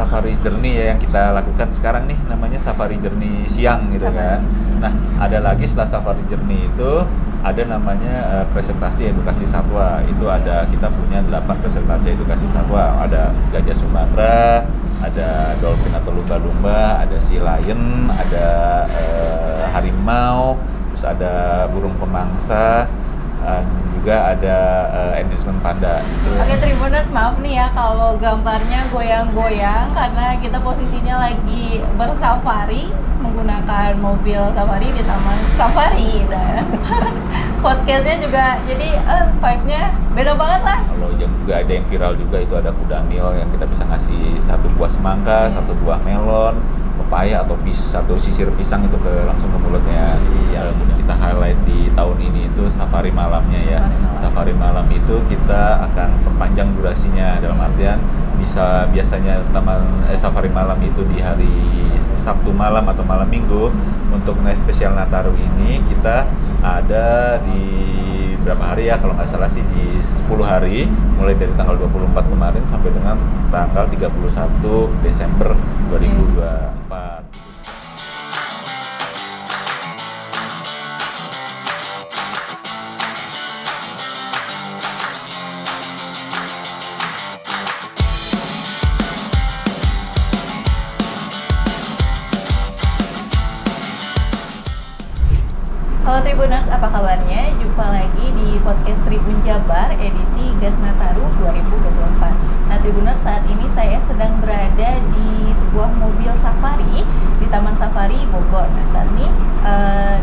safari journey ya yang kita lakukan sekarang nih, namanya safari journey siang gitu kan. Nah, ada lagi setelah safari journey itu ada namanya presentasi edukasi satwa. Itu ada, kita punya 8 presentasi edukasi satwa. Ada gajah Sumatera, ada dolphin atau lumba-lumba, ada sea lion, ada harimau, terus ada burung pemangsa, dan juga ada endangered panda. Oke, Tribuners, maaf nih ya kalau gambarnya goyang-goyang karena kita posisinya lagi bersafari menggunakan mobil safari di taman safari. Dan podcastnya juga jadi vibes-nya beda banget lah. Kalau yang juga ada yang viral juga itu ada kuda nil yang kita bisa ngasih 1 buah semangka, 1 buah melon, pepaya atau satu sisir pisang itu langsung ke mulutnya. Yang kita highlight di tahun ini itu safari malamnya ya. Safari malam itu kita akan perpanjang durasinya, dalam artian biasanya safari malam itu di hari Sabtu malam atau malam Minggu. Untuk spesial Nataru ini kita ada di berapa hari ya, kalau nggak salah sih di 10 hari, mulai dari tanggal 24 kemarin sampai dengan tanggal 31 Desember 2024. Halo Tribuners, apa kabarnya? Jumpa lagi di podcast Tribun Jabar edisi Gas Nataru 2024. Nah Tribuners, saat ini saya sedang berada di sebuah mobil safari di Taman Safari Bogor. Nah saat ini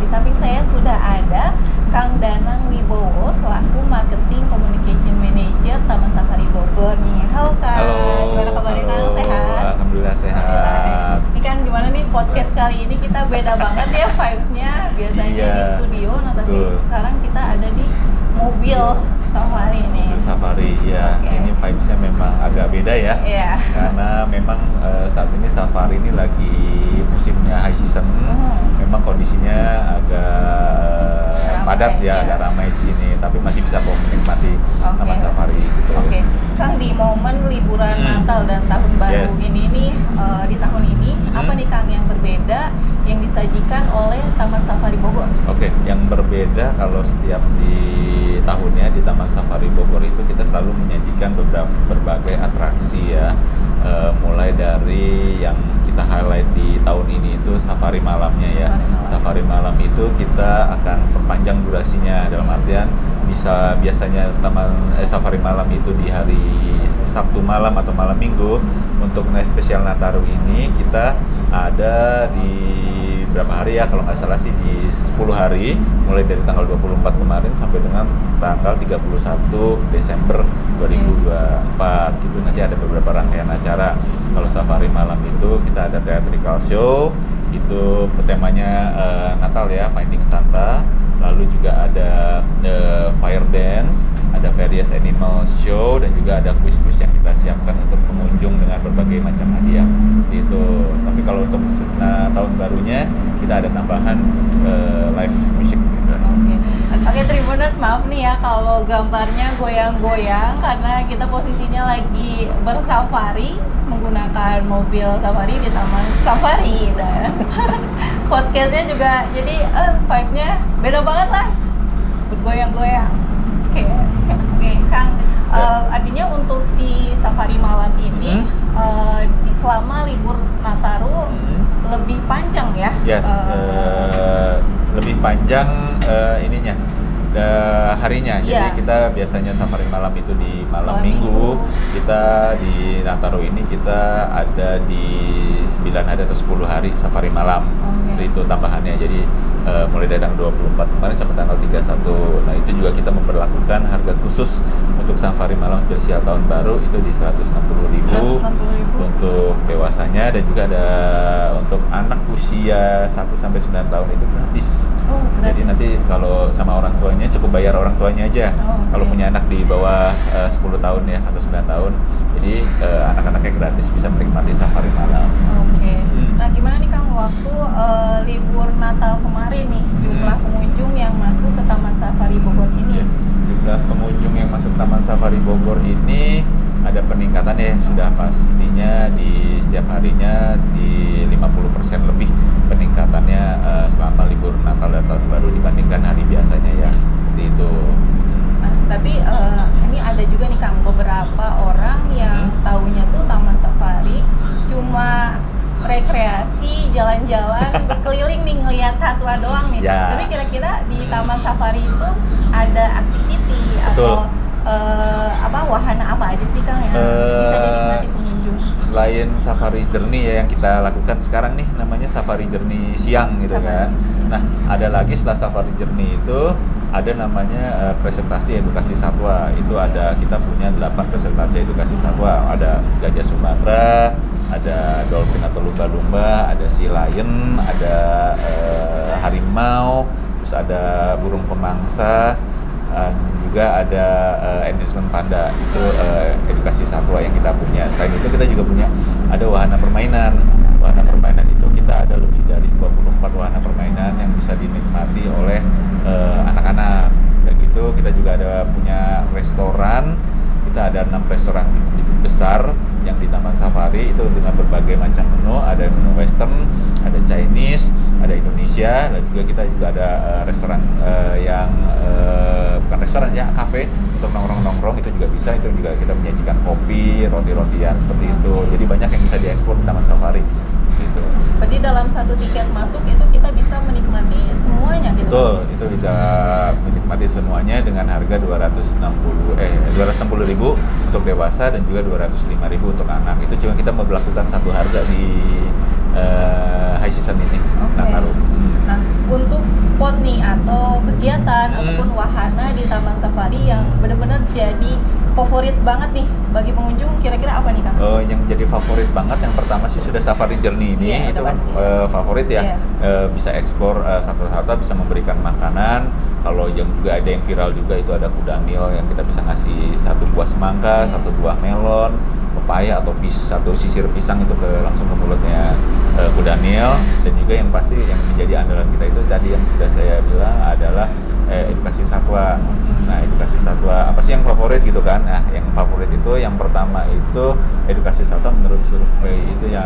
di samping saya sudah ada Kang Danang Wibowo selaku Marketing Communication Manager Taman Safari Bogor nih. Halo Kang, gimana kabarnya Kang? Sehat? Alhamdulillah sehat. Ini Kang, gimana nih podcast kali ini kita beda banget ya vibes-nya. Biasanya di studio, nah tapi sekarang kita ada di mobil safari nih. Mobil safari ya. Ini vibes-nya memang agak beda ya. Karena memang saat ini safari ini lagi musimnya high season. Memang kondisinya agak padat ya, agak ramai di sini, tapi masih bisa kok menikmati taman safari gitu. Kang, di momen liburan Natal dan Tahun Baru ini nih, di tahun ini apa nih Kang yang berbeda yang disajikan oleh Taman Safari Bogor? Yang berbeda kalau setiap di tahunnya di Taman Safari Bogor itu kita selalu menyajikan berbagai atraksi ya, mulai dari yang kita highlight di tahun ini itu safari malamnya ya. Safari malam itu kita akan perpanjang durasinya, dalam artian biasanya safari malam itu di hari Sabtu malam atau malam Minggu. Untuk spesial Nataru ini kita ada di berapa hari ya, kalau nggak salah sih di 10 hari, mulai dari tanggal 24 kemarin sampai dengan tanggal 31 Desember 2024. Itu nanti ada beberapa rangkaian acara. Kalau safari malam itu kita ada theatrical show, itu temanya Natal ya, Finding Santa. Lalu juga ada fire dance, ada various animal show, dan juga ada quiz-quiz yang kita siapkan untuk pengunjung dengan berbagai macam hadiah. Itu. Tapi kalau untuk tahun barunya kita ada tambahan live music. Oke, Tribuners, maaf nih ya kalau gambarnya goyang-goyang karena kita posisinya lagi bersafari menggunakan mobil safari di Taman Safari. Dan podcastnya juga jadi vibes-nya beda banget lah, bergoyang-goyang. Oke, Kang, artinya untuk si safari malam ini selama libur Nataru lebih panjang ya? Lebih panjang harinya. Jadi kita biasanya safari malam itu di malam Minggu. Kita di Nataru ini kita ada di 9 hari atau 10 hari safari malam. Itu tambahannya. Jadi mulai dari tanggal 24 kemarin sampai tanggal 31. Nah, itu juga kita memperlakukan harga khusus untuk safari malam spesial tahun baru itu di 160.000 untuk dewasanya, dan juga ada untuk anak usia 1 sampai 9 tahun itu gratis. Jadi nanti kalau sama orang tuanya cukup bayar orang tuanya aja. Kalau punya anak di bawah 10 tahun ya atau 9 tahun. Jadi anak-anaknya gratis bisa menikmati safari malam. Nah, gimana nih Kang waktu libur Natal kemarin nih, jumlah pengunjung yang masuk ke Taman Safari Bogor ini? Jumlah pengunjung yang masuk Taman Safari Bogor ini ada peningkatan ya, sudah pastinya di setiap tadinya di 50% lebih peningkatannya selama libur Natal dan Tahun Baru dibandingkan hari biasanya ya, seperti itu. Tapi ini ada juga nih Kang, beberapa orang yang taunya tuh Taman Safari cuma rekreasi, jalan-jalan, berkeliling nih ngelihat satwa doang nih. Ya. Tapi kira-kira di Taman Safari itu ada activity atau wahana apa aja sih Kang yang bisa dinikmati pengunjung? Selain Safari Journey ya yang kita lakukan sekarang nih, namanya Safari Journey siang gitu kan. Nah, ada lagi setelah Safari Journey itu ada namanya presentasi edukasi satwa. Itu ada, kita punya 8 presentasi edukasi satwa. Ada gajah Sumatera, ada dolphin atau lumba-lumba, ada sea lion, ada harimau, terus ada burung pemangsa, juga ada endangered panda. Itu edukasi satwa yang kita punya. Selain itu kita juga punya ada wahana permainan. Wahana permainan itu kita ada lebih dari 24 wahana permainan yang bisa dinikmati oleh anak-anak. Dan gitu kita juga ada punya restoran. Kita ada 6 restoran besar yang di Taman Safari itu dengan berbagai macam menu. Ada menu western, ada Chinese, ada Indonesia, dan juga kita juga ada restoran yang bukan restoran ya, kafe untuk nongkrong-nongkrong itu juga bisa. Itu juga kita menyajikan kopi, roti-rotian seperti itu. Jadi banyak yang bisa diekspor di Taman Safari gitu. Berarti dalam satu tiket masuk itu kita bisa menikmati semuanya gitu. Betul, itu bisa menikmati semuanya dengan harga 260.000 untuk dewasa dan juga 205.000 untuk anak. Itu cuma kita memperlakukan satu harga di high season ini. Nataru. Nah, untuk spot nih atau kegiatan ataupun wahana di Taman Safari yang benar-benar jadi favorit banget nih bagi pengunjung, kira-kira apa nih Kang? Yang jadi favorit banget yang pertama sih sudah Safari Journey ini, itu kan favorit ya. Bisa ekspor satwa-satwa, bisa memberikan makanan. Kalau yang juga ada yang viral juga itu ada kuda nil yang kita bisa ngasih 1 buah semangka, 1 buah melon, pepaya atau satu sisir pisang itu langsung ke mulutnya kuda nil. Dan juga yang pasti yang menjadi andalan kita itu tadi yang sudah saya bilang adalah edukasi satwa. Nah, edukasi satwa apa sih yang favorit gitu kan? Nah, yang favorit itu yang pertama itu edukasi satwa menurut survei itu ya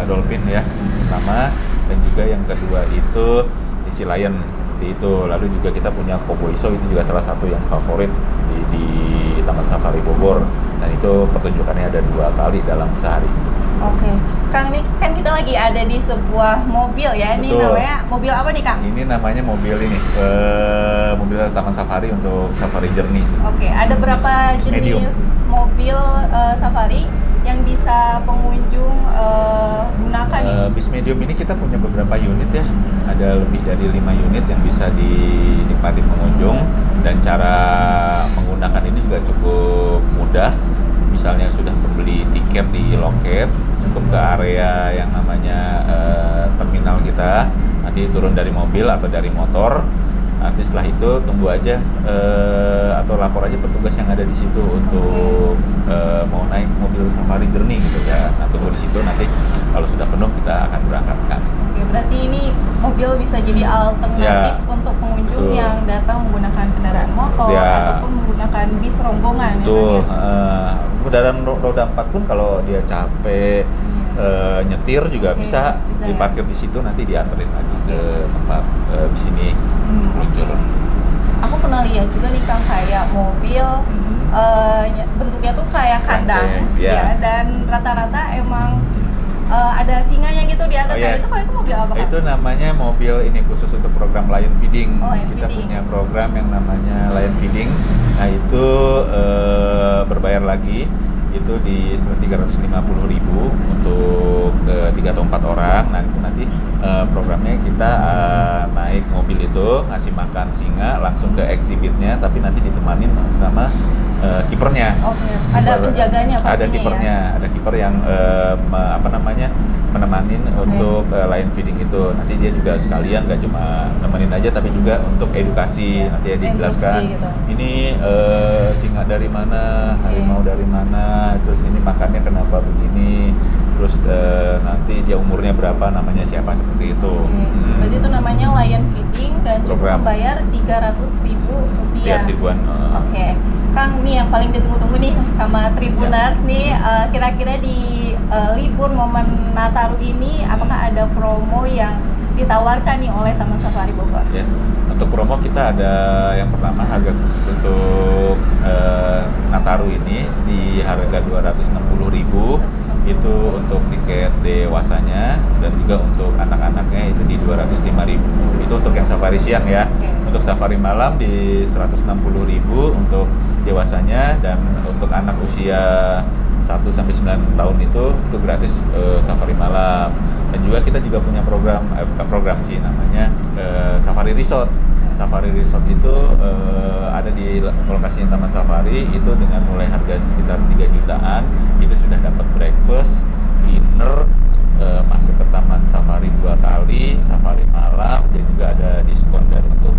dolphin ya pertama, dan juga yang kedua itu sea lion itu. Lalu juga kita punya Cowboy Show, itu juga salah satu yang favorit di Taman Safari Bogor, dan itu pertunjukannya ada 2 kali dalam sehari. Oke, Kang, ini kan kita lagi ada di sebuah mobil ya. Ini namanya mobil apa nih Kang? Ini namanya mobil ini, mobil Taman Safari untuk Safari Journey. Oke, ada berapa jenis medium mobil safari yang bisa pengunjung gunakan nih? Bis medium ini kita punya beberapa unit ya. Ada lebih dari 5 unit yang bisa dinikmati pengunjung, dan cara menggunakan ini juga cukup mudah. Misalnya sudah membeli tiket di loket, cukup ke area yang namanya terminal kita, nanti turun dari mobil atau dari motor. Nanti setelah itu tunggu aja atau lapor aja petugas yang ada di situ untuk mau naik mobil Safari Journey gitu ya. Nah, tunggu di situ, nanti kalau sudah penuh kita akan berangkatkan. Oke, berarti ini mobil bisa jadi alternatif untuk pengunjung yang datang menggunakan kendaraan motor ataupun menggunakan bis rombongan. Betul. Dalam roda 4 pun kalau dia capek nyetir juga bisa diparkir di situ, nanti dianterin lagi ke tempat bis ini meluncur. Aku pernah lihat juga nih Kang, kayak mobil bentuknya tuh kayak kandang ya, dan rata-rata emang ada singanya gitu di atas. Itu mobil apa Kang? Itu namanya mobil ini khusus untuk program Lion Feeding. Kita feeding. punya program yang namanya Lion Feeding. Nah, itu berbayar lagi. Itu di 350.000 untuk 3 atau 4 orang. Nah, itu nanti programnya kita naik mobil itu, ngasih makan singa langsung ke exhibitnya, tapi nanti ditemanin sama kipernya. Ada penjaganya pastinya. Ada kipernya, ada kiper yang menemanin untuk Lion Feeding itu. Nanti dia juga sekalian gak cuma nemenin aja, tapi juga untuk edukasi. Nanti ya dijelaskan gitu. Ini singa dari mana, harimau dari mana, terus ini makannya kenapa begini, terus nanti dia umurnya berapa, namanya siapa, seperti itu. Berarti itu namanya Lion Feeding dan cukup membayar 300.000 rupiah. 3.000-an. Kang, nih yang paling ditunggu-tunggu nih sama Tribuners nih, kira-kira di libur momen Nataru ini, apakah ada promo yang ditawarkan nih oleh Taman Safari Bogor? Yes. Untuk promo kita ada yang pertama harga khusus untuk Nataru ini di harga 260.000 itu untuk tiket dewasanya, dan juga untuk anak-anaknya itu di 205.000. Itu untuk yang safari siang ya. Untuk safari malam di 160.000 untuk dewasanya, dan untuk anak usia 1-9 tahun itu gratis safari malam. Dan juga kita juga punya program sih namanya Safari Resort. Safari Resort itu ada di lokasinya Taman Safari, itu dengan mulai harga sekitar 3 jutaan itu sudah dapat breakfast, dinner, masuk ke Taman Safari 2 kali, safari malam, dan juga ada diskon dari untuk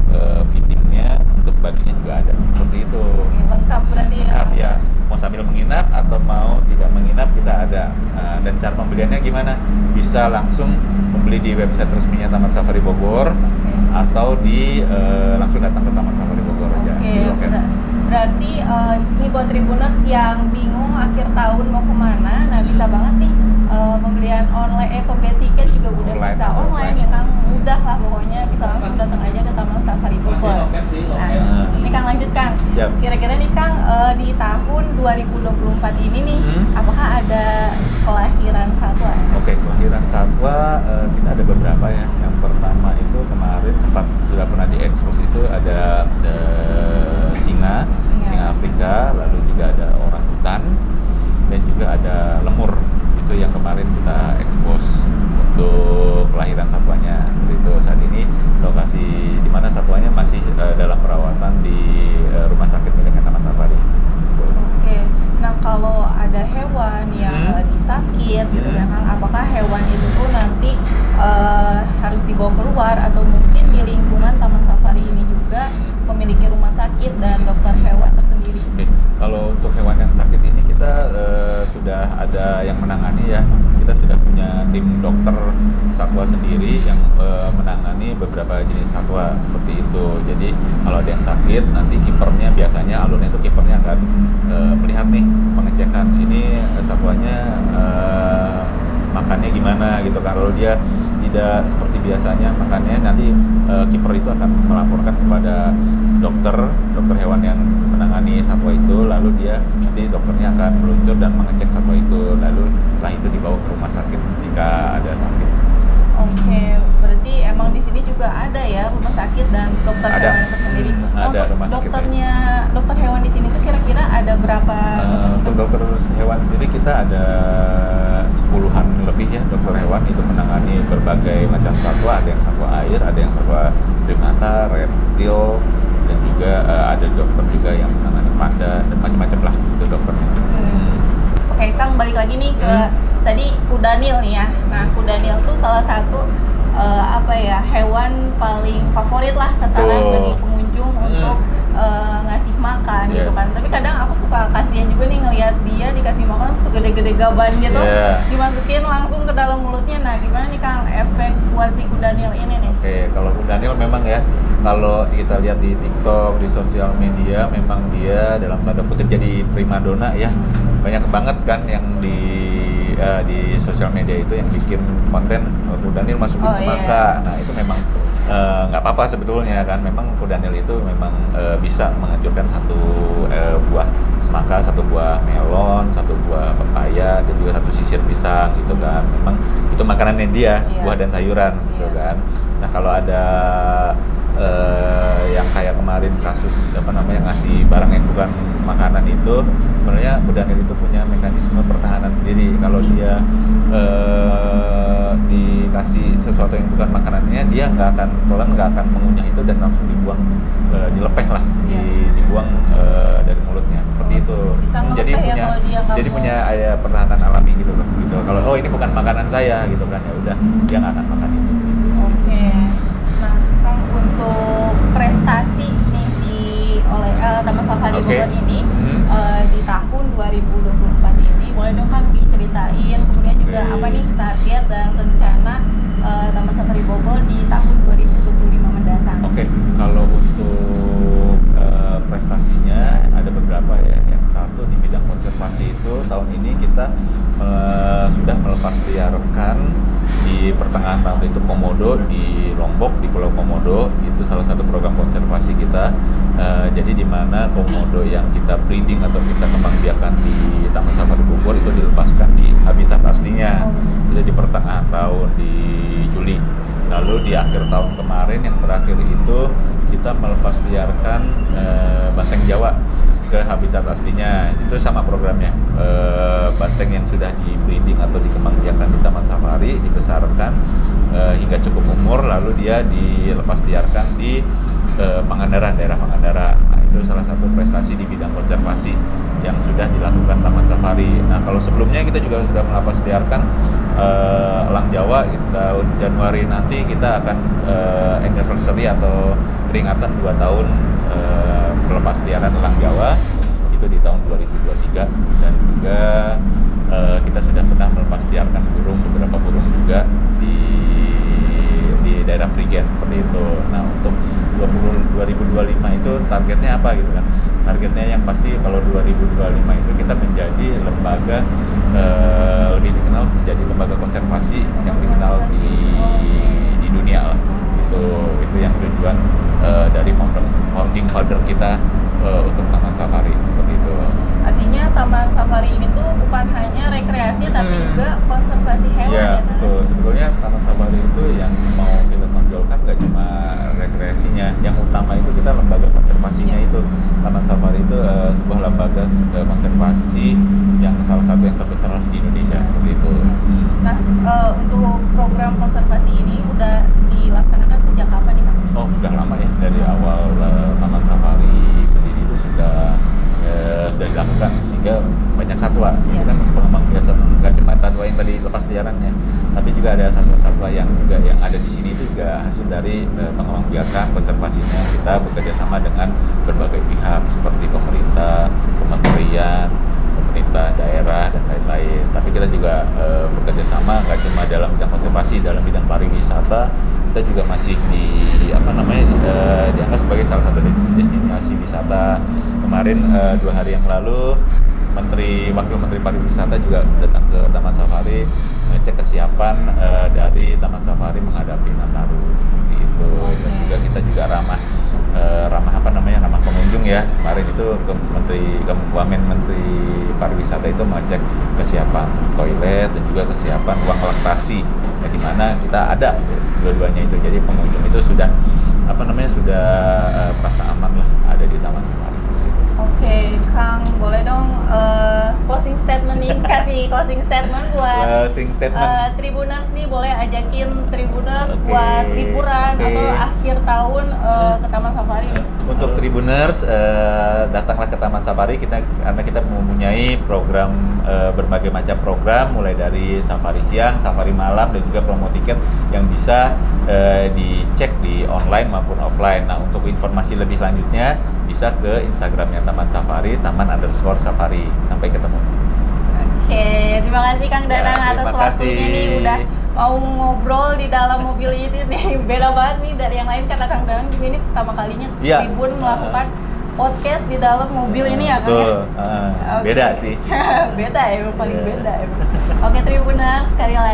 feedingnya, untuk baginya juga ada, seperti itu. Lengkap berarti ya. Mau sambil menginap atau mau tidak menginap kita ada. Dan cara pembeliannya gimana? Bisa langsung membeli di website resminya Taman Safari Bogor, atau langsung datang ke Taman Safari Bogor aja. Oke. Berarti ini buat Tribuners yang bingung akhir tahun mau kemana, nah bisa banget nih pembelian tiket juga udah Online, bisa online ya Kang, mudah lah pokoknya, bisa langsung datang aja ke Taman Safari Bogor. Nah, ini Kang lanjut Kang. Siap. Kira-kira nih Kang, di tahun 2024 ini nih, apakah ada kelahiran satwa? Oke, kelahiran satwa kita ada beberapa ya. Yang pertama itu kemarin sudah pernah diekspos, itu ada singa Afrika, lalu juga ada orangutan, dan juga ada lemur. Itu yang kemarin kita ekspos untuk kelahiran satwanya. Itu saat ini lokasi di mana satwanya masih dalam perawatan di rumah sakit milik Taman Safari. Oke. Nah, kalau ada hewan yang lagi sakit gitu ya Kang, apakah hewan itu tuh nanti harus dibawa keluar, atau mungkin di lingkungan Taman Safari ini juga memiliki rumah sakit dan dokter hewan tersendiri? Oke. Kalau untuk hewan yang sakit ini kita sudah ada yang menangani ya. Kita sudah punya tim dokter satwa sendiri yang menangani beberapa jenis satwa seperti itu. Jadi kalau ada yang sakit, nanti kipernya biasanya alurnya itu kipernya akan melihat nih, pengecekan ini satwanya makannya gimana gitu. Kalau dia tidak seperti biasanya makannya, nanti kiper itu akan melaporkan kepada dokter hewan yang menangani satwa itu, lalu nanti dokternya akan meluncur dan mengecek satwa itu, lalu setelah itu dibawa ke rumah sakit jika ada sakit. Oke, berarti emang di sini juga ada ya rumah sakit dan dokter hewan tersendiri. Ada untuk rumah sakit. Dokter hewan di sini tuh kira-kira ada berapa? Untuk dokter hewan sendiri kita ada 10-an lebih ya dokter hewan, itu menangani berbagai macam satwa. Ada yang satwa air, ada yang satwa primata, reptil, dan juga ada dokter juga yang menangani panda, dan macam-macam lah itu dokternya. Oke, Kang, balik lagi nih ke tadi kudanil nih ya. Nah, kudanil tuh salah satu hewan paling favorit lah, sasaran bagi pengunjung untuk ngasih makan gitu kan. Tapi kadang aku suka kasihan juga nih ngelihat dia dikasih makan segede-gede gaban gitu, dimasukin langsung ke dalam mulutnya. Nah, gimana nih Kang efek buat si kudanil ini nih? Oke, kalau kudanil memang ya, kalau kita lihat di TikTok, di sosial media, memang dia dalam tanda kutip jadi primadona ya. Banyak banget kan yang di sosial media itu yang bikin konten kudanil masukin semangka. Nah, itu memang nggak apa-apa sebetulnya kan. Memang kudanil itu memang bisa menghancurkan satu buah semangka, satu buah melon, satu buah pepaya, dan juga satu sisir pisang gitu kan. Memang itu makanannya dia, buah dan sayuran gitu kan. Nah, kalau ada yang kayak kemarin kasus ngasih barang yang bukan makanan itu, sebenarnya kudanil itu punya mekanisme pertahanan sendiri. Kalau dia dikasih sesuatu yang bukan makanannya, dia nggak akan mengunyah itu dan langsung dibuang, dilepeh lah, dibuang dari mulutnya seperti itu. Jadi punya pertahanan alami gitu loh. Gitu. Kalau ini bukan makanan saya gitu kan, ya udah dia nggak akan makan itu. Gitu sih. Oke. Nah, Kang, untuk prestasi nih oleh Taman Safari Bogor ini di tahun 2024 ini, boleh dong Kang diceritain kemudian juga apa nih target dan rencana Taman Safari Bogor di tahun 2025 mendatang? Oke, kalau untuk prestasinya ada beberapa ya. Yang satu di bidang konservasi itu tahun ini kita melepas liarkan di pertengahan tahun itu komodo di Lombok, di Pulau Komodo. Itu salah satu program konservasi kita. Jadi di mana komodo yang kita breeding atau kita kembangbiakan di Taman Safari Bogor itu dilepaskan di habitat aslinya. Itu di pertengahan tahun, di Juli. Lalu di akhir tahun kemarin yang terakhir itu kita melepas liarkan banteng Jawa ke habitat aslinya. Itu sama programnya. Banteng yang sudah di breeding atau dikembangbiakan di Taman Safari dibesarkan hingga cukup umur, lalu dia dilepas liarkan di Pangandaran, daerah Pangandaran. Nah, itu salah satu prestasi di bidang konservasi yang sudah dilakukan Taman Safari. Nah, kalau sebelumnya kita juga sudah melepas liarkan elang Jawa. Tahun Januari nanti kita akan anniversary atau peringatan 2 tahun melepas liaran elang Jawa, itu di tahun 2023. Dan juga kita sudah pernah melepas liarkan beberapa burung juga di daerah Prigen seperti itu. Nah, untuk 2025 itu targetnya apa gitu kan? Targetnya yang pasti kalau 2025 itu kita menjadi lembaga lebih dikenal menjadi lembaga konservasi yang dikenal di dunia lah. Itu yang tujuan dari founding father kita untuk Taman Safari seperti itu. Artinya Taman Safari ini tuh bukan hanya rekreasi tapi juga konservasi hewan ya, kan? betul. Sebetulnya Taman Safari itu yang mau kita tonjolkan nggak cuma rekreasinya, yang utama itu kita lembaga konservasinya itu. Taman Safari itu sebuah lembaga konservasi yang salah satu yang terbesar di Indonesia seperti itu. Nah, untuk program konservasi ini udah dilaksanakan sejak kapan nih Kang? Oh, sudah lama ya, dari awal Taman Safari berdiri itu sudah dilakukan, sehingga banyak satwa. Ini kan pengembang biasa, nggak cuma satwa yang tadi lepas liarannya, tapi juga ada satwa-satwa yang ada di sini itu juga hasil dari pengembang konservasinya. Kita bekerja sama dengan berbagai pihak seperti pemerintah, kementerian, pemerintah daerah dan lain-lain. Tapi kita juga bekerja sama nggak cuma dalam bidang konservasi, dalam bidang pariwisata kita juga masih dianggap sebagai salah satu destinasi wisata. Kemarin 2 hari yang lalu Wakil Menteri Pariwisata juga datang ke Taman Safari ngecek kesiapan dari Taman Safari menghadapi Nataru seperti itu. Dan juga kita juga ramah pengunjung ya. Kemarin itu Menteri Pariwisata itu mengecek kesiapan toilet dan juga kesiapan ruang laktasi, di mana kita ada dua-duanya itu. Jadi pengunjung itu sudah merasa aman lah ada di Taman Safari. Oke, Kang, boleh dong closing statement nih, kasih closing statement buat Tribuners nih, boleh ajakin Tribuners buat liburan atau akhir tahun ke Taman Safari. Untuk Tribuners, datanglah ke Taman Safari karena kita mempunyai program berbagai macam program, mulai dari safari siang, safari malam, dan juga promo tiket yang bisa dicek di online maupun offline. Nah, untuk informasi lebih lanjutnya bisa ke Instagramnya Taman Safari, @taman_safari. Sampai ketemu. Oke, terima kasih Kang Danang atas waktunya nih, udah mau ngobrol di dalam mobil ini nih. Beda banget nih dari yang lain, kata Kang Danang ini pertama kalinya Tribun melakukan podcast di dalam mobil ini ya Kang ya? Beda sih. Beda ya, paling beda ya. Oke Tribuners, sekali lagi